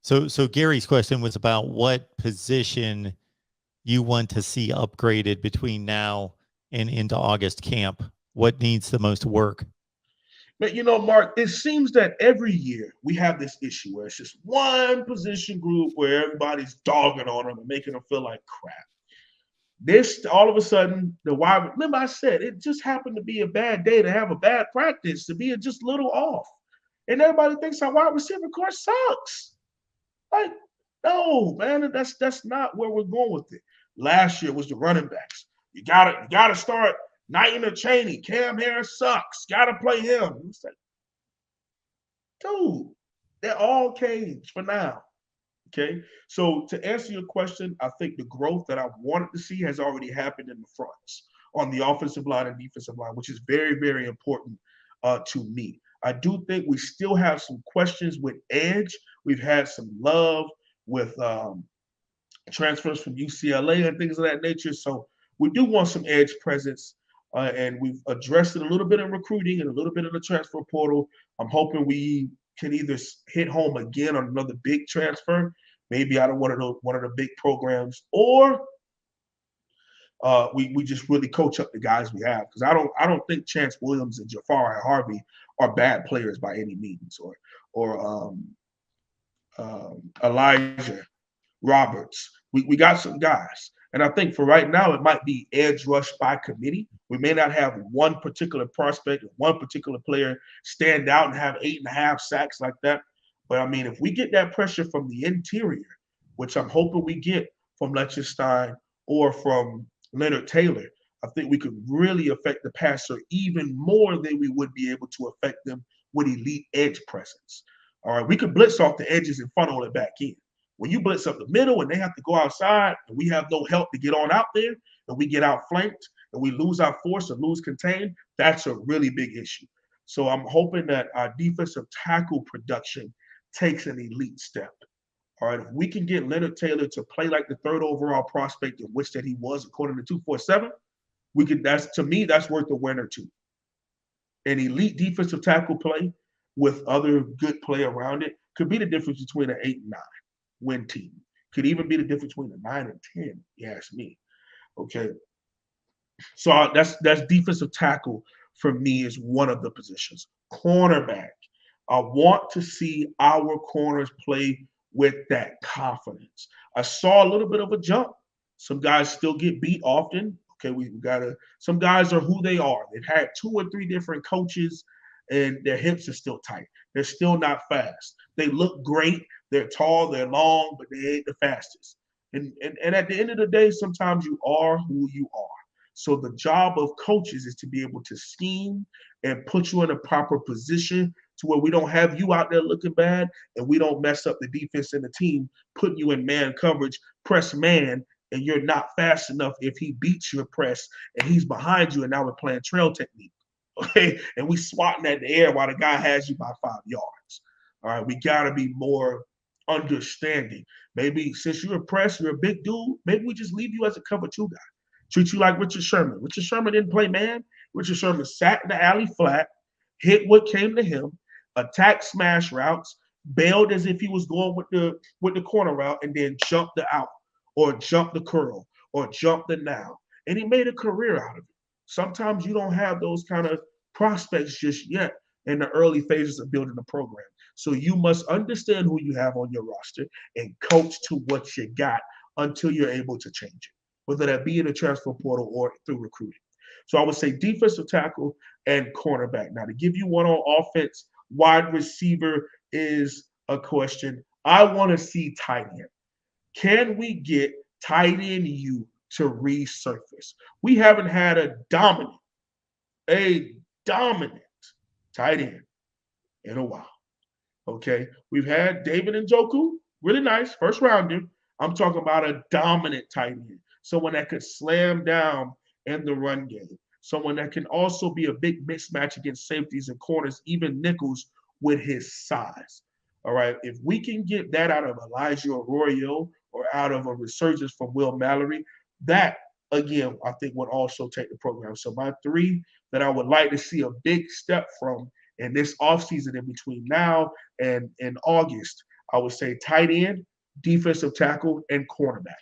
So Gary's question was about what position you want to see upgraded between now and into August camp. What needs the most work? But Mark, it seems that every year we have this issue where it's just one position group where everybody's dogging on them and making them feel like crap. This all of a sudden, the wide. Remember, I said it just happened to be a bad day to have a bad practice to be just a little off, and everybody thinks our wide receiver core sucks. Like, no, man, that's not where we're going with it. Last year was the running backs. You gotta start Knight or Cheney. Cam Harris sucks. Gotta play him. It's like, dude, they're all caged for now. Okay. So to answer your question, I think the growth that I wanted to see has already happened in the fronts on the offensive line and defensive line, which is very, very important to me. I do think we still have some questions with edge. We've had some love with transfers from UCLA and things of that nature. So we do want some edge presence. And we've addressed it a little bit in recruiting and a little bit in the transfer portal. I'm hoping we can either hit home again on another big transfer, maybe out of one of the big programs, or we just really coach up the guys we have. Because I don't think Chance Williams and Jafari Harvey are bad players by any means, or Elijah Roberts. We got some guys. And I think for right now, it might be edge rush by committee. We may not have one particular prospect or one particular player stand out and have 8.5 sacks like that. But I mean, if we get that pressure from the interior, which I'm hoping we get from Liechtenstein or from Leonard Taylor, I think we could really affect the passer even more than we would be able to affect them with elite edge presence. All right, we could blitz off the edges and funnel it back in. When you blitz up the middle and they have to go outside and we have no help to get on out there and we get outflanked and we lose our force or lose contain, that's a really big issue. So I'm hoping that our defensive tackle production takes an elite step. All right, if we can get Leonard Taylor to play like the third overall prospect in which that he was according to 247, we could. That's to me, that's worth a win or two. An elite defensive tackle play with other good play around it could be the difference between an 8 and 9 win team. Could even be the difference between a 9 and 10. You ask me. Okay, so that's defensive tackle for me is one of the positions. Cornerback. I want to see our corners play with that confidence. I saw a little bit of a jump. Some guys still get beat often. Okay, we gotta. Some guys are who they are. They've had 2 or 3 different coaches, and their hips are still tight. They're still not fast. They look great. They're tall. They're long, but they ain't the fastest. And at the end of the day, sometimes you are who you are. So the job of coaches is to be able to scheme and put you in a proper position to where we don't have you out there looking bad and we don't mess up the defense and the team, putting you in man coverage, press man, and you're not fast enough if he beats your press and he's behind you and now we're playing trail technique. Okay. And we swatting at the air while the guy has you by 5 yards. All right. We gotta be more understanding. Maybe since you're a press, you're a big dude, maybe we just leave you as a cover 2 guy. Treat you like Richard Sherman. Richard Sherman didn't play man. Richard Sherman sat in the alley flat, hit what came to him, attacked smash routes, bailed as if he was going with the corner route, and then jumped the out, or jumped the curl, or jumped the now. And he made a career out of it. Sometimes you don't have those kind of prospects just yet in the early phases of building a program. So you must understand who you have on your roster and coach to what you got until you're able to change it, whether that be in the transfer portal or through recruiting. So I would say defensive tackle and cornerback. Now, to give you one on offense, wide receiver is a question. I want to see tight end. Can we get tight end you to resurface? We haven't had a dominant tight end in a while. Okay. We've had David Njoku, really nice, first rounder. I'm talking about a dominant tight end, someone that could slam down in the run game, someone that can also be a big mismatch against safeties and corners, even nickels with his size. All right. If we can get that out of Elijah Arroyo or out of a resurgence from Will Mallory, that again, I think would also take the program. So my 3 that I would like to see a big step from in this offseason in between now and in August, I would say tight end, defensive tackle, and cornerback.